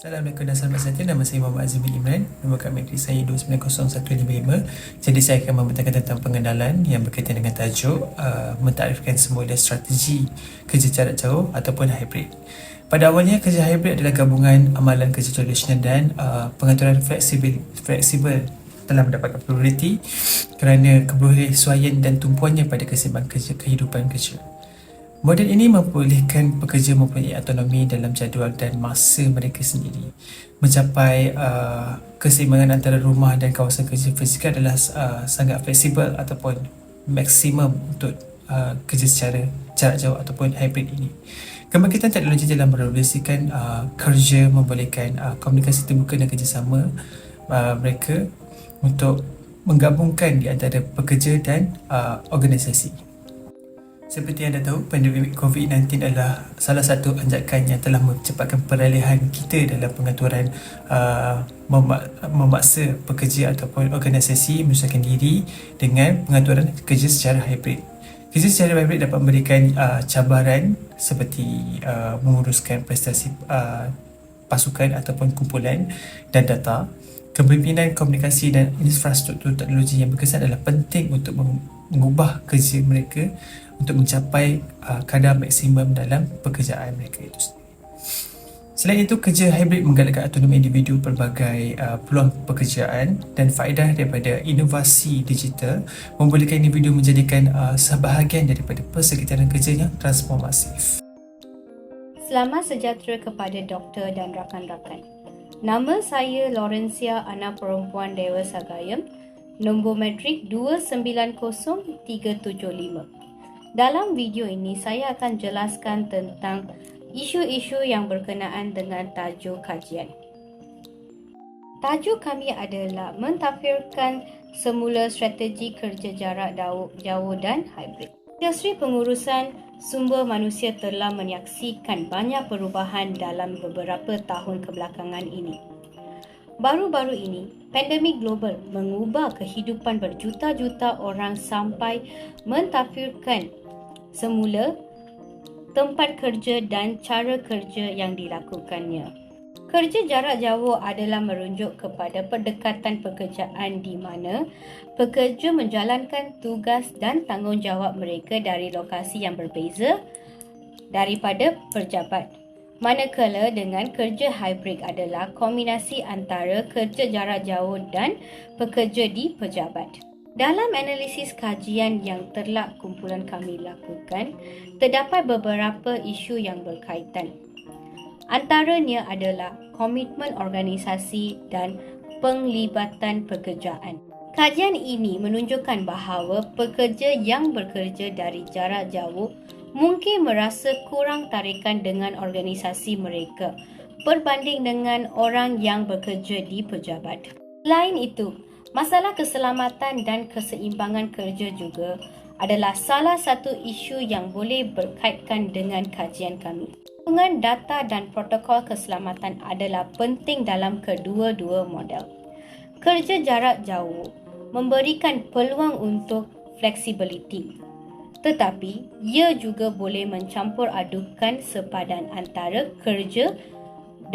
Assalamualaikum dan selamat sejahtera. Nama saya Muhammad Azim bin Imran. Nombor kad matrik saya 290155. Jadi saya akan membentangkan tentang pengenalan yang berkaitan dengan tajuk mentarifkan semula strategi kerja jarak jauh ataupun hybrid. Pada awalnya, kerja hybrid adalah gabungan amalan kerja tradisional dan pengaturan fleksibel telah mendapatkan prioriti kerana kebersesuaian dan tumpuannya pada keseimbangan kerja kehidupan kerja. Model ini membolehkan pekerja mempunyai autonomi dalam jadual dan masa mereka sendiri. Mencapai keseimbangan antara rumah dan kawasan kerja fizikal adalah sangat fleksibel ataupun maksimum untuk kerja secara jarak jauh ataupun hybrid ini. Kebangkitan teknologi dalam merevolusikan kerja membolehkan komunikasi terbuka dan kerjasama mereka untuk menggabungkan di antara pekerja dan organisasi. Seperti anda tahu, pandemik COVID-19 adalah salah satu anjakan yang telah memcepatkan peralihan kita dalam pengaturan memaksa pekerja ataupun organisasi menyesuaikan diri dengan pengaturan kerja secara hybrid. Kerja secara hybrid dapat memberikan cabaran seperti menguruskan prestasi pasukan ataupun kumpulan dan data. Kepimpinan komunikasi dan infrastruktur teknologi yang berkesan adalah penting untuk mengubah kerja mereka untuk mencapai kadar maksimum dalam pekerjaan mereka itu sendiri. Selain itu, kerja hybrid menggalakkan autonomi individu, pelbagai peluang pekerjaan dan faedah daripada inovasi digital membolehkan individu menjadikan sebahagian daripada persekitaran kerja yang transformatif. Selamat sejahtera kepada doktor dan rakan-rakan. Nama saya Laurencia anak perempuan Dewasa Gayam, nombor matrik 290375. Dalam video ini saya akan jelaskan tentang isu-isu yang berkenaan dengan tajuk kajian. Tajuk kami adalah mentafsirkan semula strategi kerja jarak jauh dan hybrid. Industri pengurusan sumber manusia telah menyaksikan banyak perubahan dalam beberapa tahun kebelakangan ini. Baru-baru ini, pandemik global mengubah kehidupan berjuta-juta orang sampai mentafsirkan semula tempat kerja dan cara kerja yang dilakukannya. Kerja jarak jauh adalah merujuk kepada pendekatan pekerjaan di mana pekerja menjalankan tugas dan tanggungjawab mereka dari lokasi yang berbeza daripada pejabat. Manakala dengan kerja hybrid adalah kombinasi antara kerja jarak jauh dan pekerja di pejabat. Dalam analisis kajian yang telah kumpulan kami lakukan, terdapat beberapa isu yang berkaitan. Antaranya adalah komitmen organisasi dan penglibatan pekerjaan. Kajian ini menunjukkan bahawa pekerja yang bekerja dari jarak jauh mungkin merasa kurang tarikan dengan organisasi mereka berbanding dengan orang yang bekerja di pejabat. Selain itu, masalah keselamatan dan keseimbangan kerja juga adalah salah satu isu yang boleh berkaitkan dengan kajian kami. Hubungan data dan protokol keselamatan adalah penting dalam kedua-dua model. Kerja jarak jauh memberikan peluang untuk fleksibiliti, tetapi ia juga boleh mencampur adukan sepadan antara kerja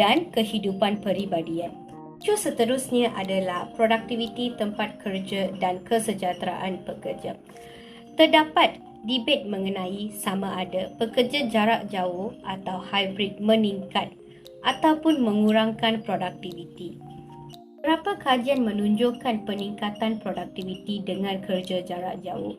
dan kehidupan peribadian. Isu seterusnya adalah produktiviti tempat kerja dan kesejahteraan pekerja. Terdapat debate mengenai sama ada pekerja jarak jauh atau hybrid meningkat ataupun mengurangkan produktiviti. Beberapa kajian menunjukkan peningkatan produktiviti dengan kerja jarak jauh,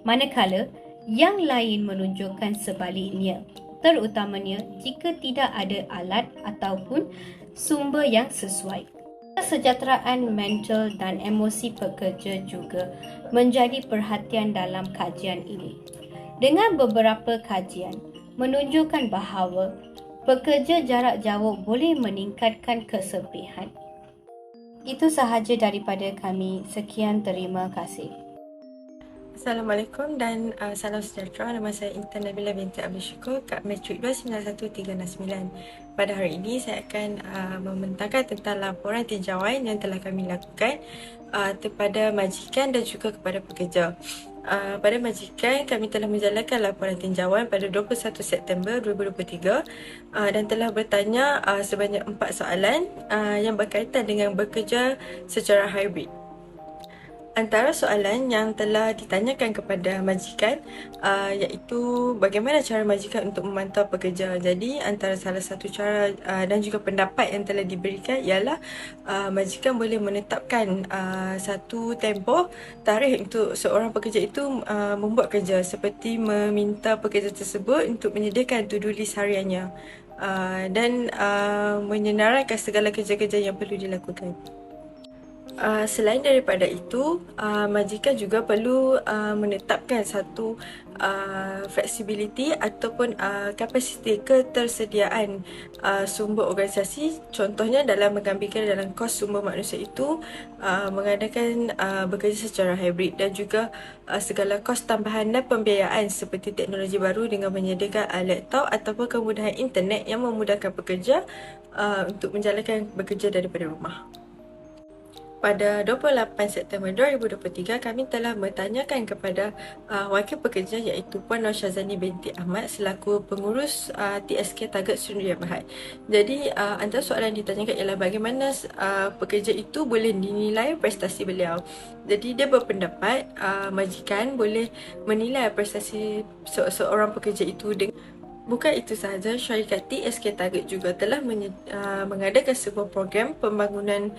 manakala yang lain menunjukkan sebaliknya, terutamanya jika tidak ada alat ataupun sumber yang sesuai. Kesejahteraan mental dan emosi pekerja juga menjadi perhatian dalam kajian ini. Dengan beberapa kajian menunjukkan bahawa pekerja jarak jauh boleh meningkatkan kesepihan. Itu sahaja daripada kami. Sekian, terima kasih. Assalamualaikum dan salam sejahtera. Nama saya Intan Nabila binti Abdul Syukur, kad matrik 291369. Pada hari ini saya akan membentangkan tentang laporan tinjauan yang telah kami lakukan kepada majikan dan juga kepada pekerja. pada majikan kami telah menjalankan laporan tinjauan pada 21 September 2023 dan telah bertanya sebanyak 4 soalan yang berkaitan dengan bekerja secara hybrid. Antara soalan yang telah ditanyakan kepada majikan iaitu bagaimana cara majikan untuk memantau pekerja. Jadi antara salah satu cara dan juga pendapat yang telah diberikan ialah majikan boleh menetapkan satu tempoh tarikh untuk seorang pekerja itu membuat kerja, seperti meminta pekerja tersebut untuk menyediakan to-do list hariannya dan menyenaraikan segala kerja-kerja yang perlu dilakukan. Selain daripada itu, majikan juga perlu menetapkan satu flexibility ataupun kapasiti ketersediaan sumber organisasi. Contohnya dalam mengambilkan dalam kos sumber manusia itu mengadakan bekerja secara hybrid, dan juga segala kos tambahan dan pembiayaan seperti teknologi baru dengan menyediakan laptop ataupun kemudahan internet yang memudahkan pekerja untuk menjalankan bekerja daripada rumah. Pada 28 September 2023, kami telah bertanyakan kepada wakil pekerja iaitu Puan Nur Syazani binti Ahmad selaku pengurus TSK Target Suria Berhad. Jadi antara soalan yang ditanyakan ialah bagaimana pekerja itu boleh dinilai prestasi beliau. Jadi dia berpendapat majikan boleh menilai prestasi seorang pekerja itu dengan. Bukan itu sahaja, syarikat TSK Target juga telah mengadakan sebuah program pembangunan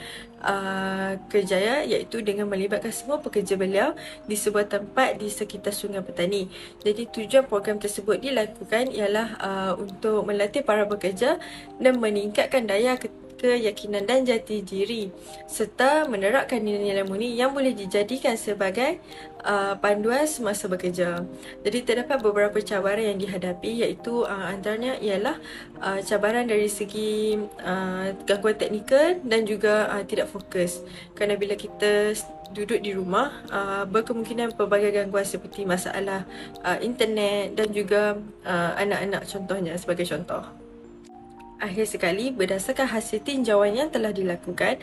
kerjaya iaitu dengan melibatkan semua pekerja beliau di sebuah tempat di sekitar Sungai Petani. Jadi tujuan program tersebut dilakukan ialah untuk melatih para pekerja dan meningkatkan daya keyakinan dan jati diri serta menerapkan nilai-nilai murni yang boleh dijadikan sebagai panduan semasa bekerja. Jadi terdapat beberapa cabaran yang dihadapi iaitu antaranya ialah cabaran dari segi gangguan teknikal dan juga tidak fokus. Kerana bila kita duduk di rumah, berkemungkinan pelbagai gangguan seperti masalah internet dan juga anak-anak contohnya sebagai contoh. Akhir sekali, berdasarkan hasil tinjauan yang telah dilakukan,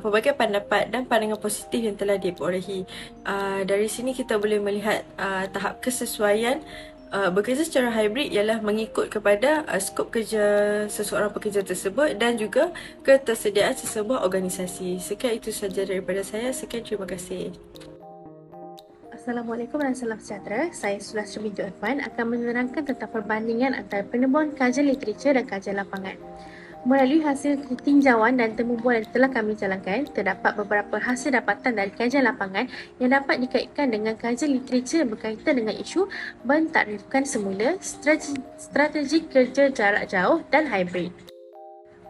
pelbagai pendapat dan pandangan positif yang telah diperolehi. Dari sini kita boleh melihat tahap kesesuaian bekerja secara hybrid ialah mengikut kepada skop kerja seseorang pekerja tersebut dan juga ketersediaan sesebuah organisasi. Sekian itu sahaja daripada saya. Sekian, terima kasih. Assalamualaikum dan salam sejahtera. Saya Sulastri binti Irfan akan menerangkan tentang perbandingan antara penemuan kajian literatur dan kajian lapangan. Melalui hasil tinjauan dan temubuan yang telah kami jalankan, terdapat beberapa hasil dapatan dari kajian lapangan yang dapat dikaitkan dengan kajian literatur yang berkaitan dengan isu mentakdirkan semula, strategi kerja jarak jauh dan hybrid.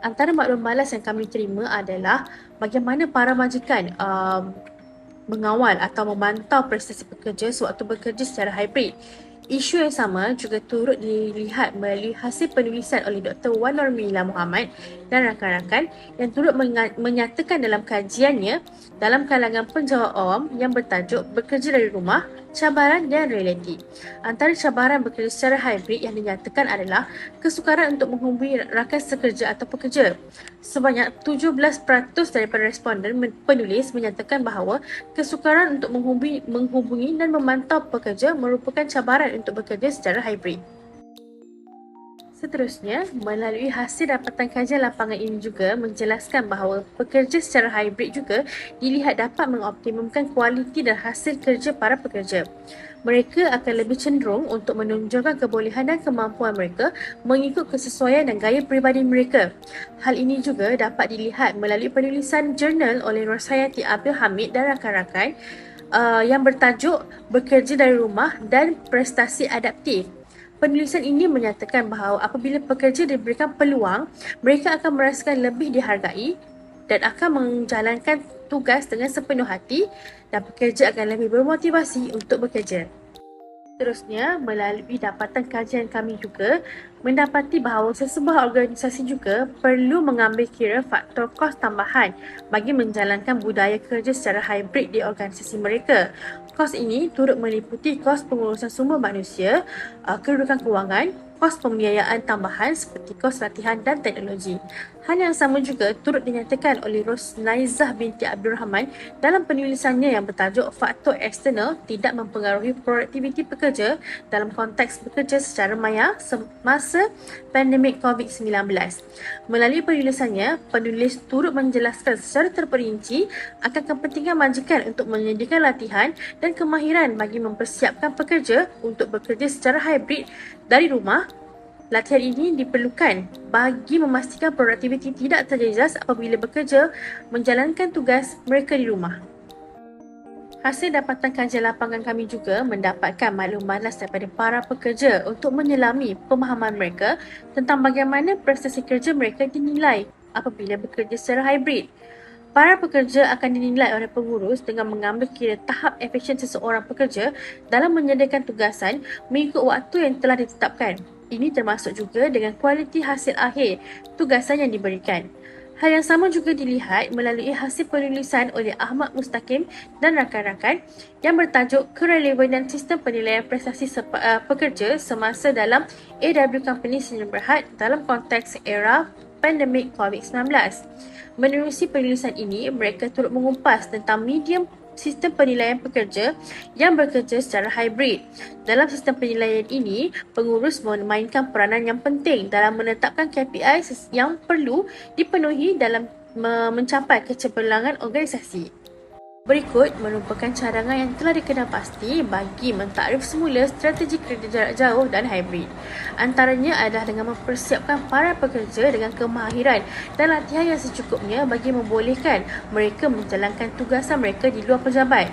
Antara maklum balas yang kami terima adalah bagaimana para majikan mengawal atau memantau prestasi pekerja sewaktu bekerja secara hybrid. Isu yang sama juga turut dilihat melalui hasil penulisan oleh Dr. Wan Nurmila Muhammad dan rakan-rakan yang turut menyatakan dalam kajiannya dalam kalangan penjawat awam yang bertajuk Bekerja dari Rumah, Cabaran dan Realiti. Antara cabaran bekerja secara hybrid yang dinyatakan adalah kesukaran untuk menghubungi rakan sekerja atau pekerja. Sebanyak 17% daripada responden penulis menyatakan bahawa kesukaran untuk menghubungi dan memantau pekerja merupakan cabaran untuk bekerja secara hybrid. Seterusnya, melalui hasil dapatan kajian lapangan ini juga menjelaskan bahawa pekerja secara hybrid juga dilihat dapat mengoptimumkan kualiti dan hasil kerja para pekerja. Mereka akan lebih cenderung untuk menunjukkan kebolehan dan kemampuan mereka mengikut kesesuaian dan gaya peribadi mereka. Hal ini juga dapat dilihat melalui penulisan jurnal oleh Nursayati Abdul Hamid dan rakan-rakan yang bertajuk Bekerja dari Rumah dan Prestasi Adaptif. Penulisan ini menyatakan bahawa apabila pekerja diberikan peluang, mereka akan merasakan lebih dihargai dan akan menjalankan tugas dengan sepenuh hati dan pekerja akan lebih bermotivasi untuk bekerja. Seterusnya, melalui dapatan kajian kami juga mendapati bahawa sesebuah organisasi juga perlu mengambil kira faktor kos tambahan bagi menjalankan budaya kerja secara hybrid di organisasi mereka. Kos ini turut meliputi kos pengurusan sumber manusia, kedudukan kewangan, kos pembiayaan tambahan seperti kos latihan dan teknologi. Hal yang sama juga turut dinyatakan oleh Rosnaizah binti Abdul Rahman dalam penulisannya yang bertajuk Faktor Eksternal Tidak Mempengaruhi Produktiviti Pekerja dalam konteks bekerja secara maya semasa pandemik COVID-19. Melalui penulisannya, penulis turut menjelaskan secara terperinci akan kepentingan majikan untuk menyediakan latihan dan kemahiran bagi mempersiapkan pekerja untuk bekerja secara hybrid dari rumah. Latihan ini diperlukan bagi memastikan produktiviti tidak terjejas apabila bekerja menjalankan tugas mereka di rumah. Hasil dapatan kajian lapangan kami juga mendapatkan maklum malas daripada para pekerja untuk menyelami pemahaman mereka tentang bagaimana prestasi kerja mereka dinilai apabila bekerja secara hybrid. Para pekerja akan dinilai oleh pengurus dengan mengambil kira tahap efisien seseorang pekerja dalam menyediakan tugasan mengikut waktu yang telah ditetapkan. Ini termasuk juga dengan kualiti hasil akhir tugasan yang diberikan. Hal yang sama juga dilihat melalui hasil penulisan oleh Ahmad Mustaqim dan rakan-rakan yang bertajuk Kerelevanan Sistem Penilaian Prestasi Pekerja Semasa dalam AW Company Sdn Bhd dalam konteks era pandemik COVID-19. Menerusi penulisan ini, mereka turut mengumpas tentang medium sistem penilaian pekerja yang bekerja secara hybrid. Dalam sistem penilaian ini, pengurus memainkan peranan yang penting dalam menetapkan KPI yang perlu dipenuhi dalam mencapai kecemerlangan organisasi. Berikut merupakan cadangan yang telah dikenal pasti bagi mentakrif semula strategi kerja jarak jauh dan hybrid. Antaranya adalah dengan mempersiapkan para pekerja dengan kemahiran dan latihan yang secukupnya bagi membolehkan mereka menjalankan tugasan mereka di luar pejabat.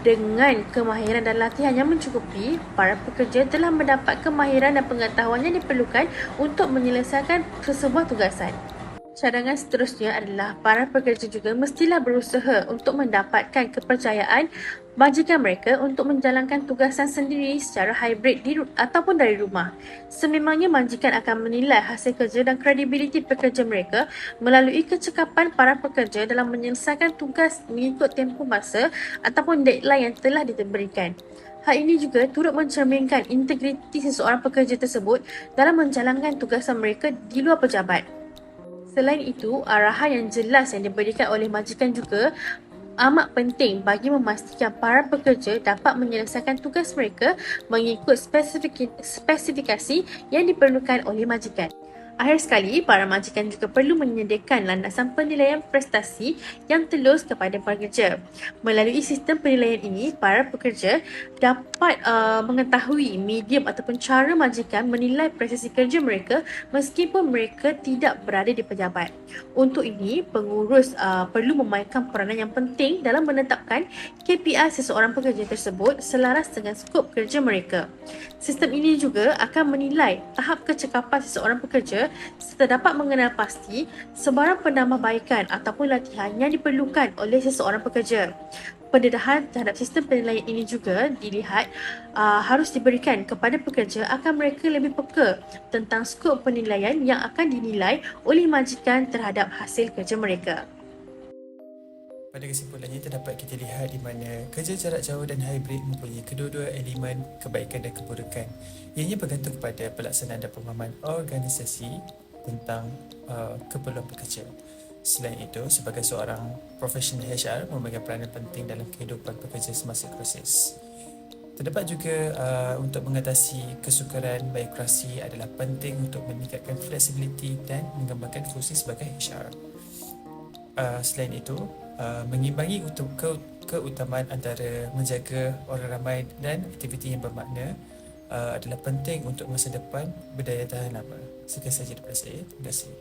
Dengan kemahiran dan latihan yang mencukupi, para pekerja telah mendapat kemahiran dan pengetahuan yang diperlukan untuk menyelesaikan sesebuah tugasan. Cadangan seterusnya adalah para pekerja juga mestilah berusaha untuk mendapatkan kepercayaan majikan mereka untuk menjalankan tugasan sendiri secara hybrid ataupun dari rumah. Sememangnya majikan akan menilai hasil kerja dan kredibiliti pekerja mereka melalui kecekapan para pekerja dalam menyelesaikan tugas mengikut tempoh masa ataupun deadline yang telah diberikan. Hal ini juga turut mencerminkan integriti seseorang pekerja tersebut dalam menjalankan tugasan mereka di luar pejabat. Selain itu, arahan yang jelas yang diberikan oleh majikan juga amat penting bagi memastikan para pekerja dapat menyelesaikan tugas mereka mengikut spesifikasi yang diperlukan oleh majikan. Akhir sekali, para majikan juga perlu menyediakan landasan penilaian prestasi yang telus kepada pekerja. Melalui sistem penilaian ini, para pekerja dapat mengetahui medium ataupun cara majikan menilai prestasi kerja mereka meskipun mereka tidak berada di pejabat. Untuk ini, pengurus perlu memainkan peranan yang penting dalam menetapkan KPI seseorang pekerja tersebut selaras dengan skop kerja mereka. Sistem ini juga akan menilai tahap kecekapan seseorang pekerja serta dapat mengenal pasti sebarang penambahbaikan ataupun latihan yang diperlukan oleh seseorang pekerja. Pendedahan terhadap sistem penilaian ini juga dilihat harus diberikan kepada pekerja agar mereka lebih peka tentang skop penilaian yang akan dinilai oleh majikan terhadap hasil kerja mereka. Pada kesimpulannya, terdapat kita lihat di mana kerja jarak jauh dan hybrid mempunyai kedua-dua elemen kebaikan dan keburukan. Ianya bergantung kepada pelaksanaan dan pemahaman organisasi tentang keperluan pekerja. Selain itu, sebagai seorang profesional HR memegang peranan penting dalam kehidupan pekerja semasa proses. Terdapat juga untuk mengatasi kesukaran birokrasi adalah penting untuk meningkatkan fleksibiliti dan mengembangkan fungsi sebagai HR. Selain itu, mengimbangi untuk keutamaan antara menjaga orang ramai dan aktiviti yang bermakna adalah penting untuk masa depan berdaya tahan lama. Sekian sahaja daripada saya. Terima kasih.